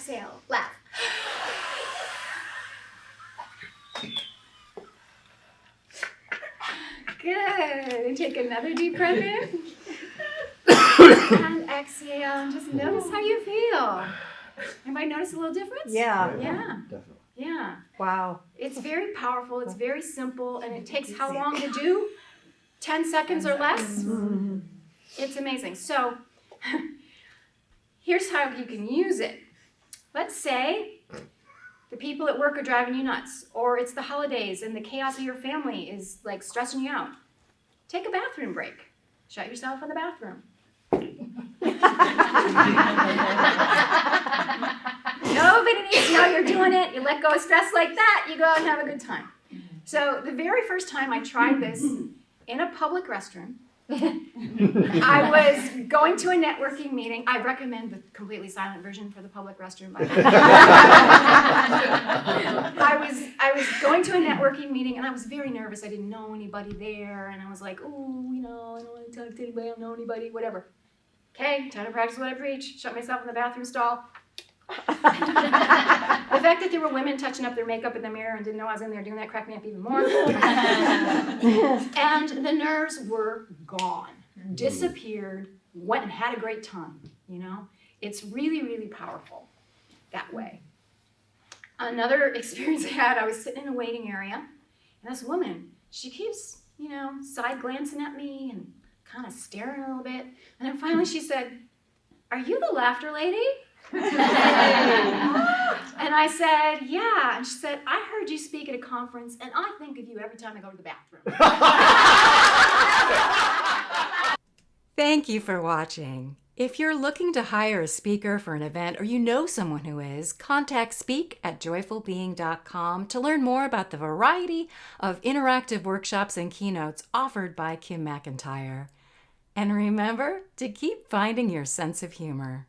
exhale, laugh. Good. And take another deep breath in. And exhale, and just notice how you feel. Anybody notice a little difference? Yeah. Yeah. Definitely. Yeah. Wow. It's very powerful. It's very simple, and it takes how long to do? 10 seconds or less? It's amazing. So here's how you can use it. Let's say the people at work are driving you nuts, or it's the holidays and the chaos of your family is like stressing you out. Take a bathroom break. Shut yourself in the bathroom. Nobody needs to know you're doing it. You let go of stress like that, you go out and have a good time. So the very first time I tried this in a public restroom, I was going to a networking meeting. I recommend the completely silent version for the public restroom, by the way. I was going to a networking meeting, and I was very nervous. I didn't know anybody there, and I was like, oh, I don't want to talk to anybody. I don't know anybody, whatever. Okay, time to practice what I preach. Shut myself in the bathroom stall. The fact that there were women touching up their makeup in the mirror and didn't know I was in there doing that cracked me up even more. And the nerves were gone, disappeared, went and had a great time, It's really, really powerful that way. Another experience I had, I was sitting in a waiting area, and this woman, she keeps, side glancing at me and kind of staring a little bit. And then finally she said, "Are you the laughter lady?" And I said, "Yeah." And she said, "I heard you speak at a conference, and I think of you every time I go to the bathroom." Thank you for watching. If you're looking to hire a speaker for an event, or you know someone who is, contact speak@joyfulbeing.com to learn more about the variety of interactive workshops and keynotes offered by Kim McIntyre. And remember to keep finding your sense of humor.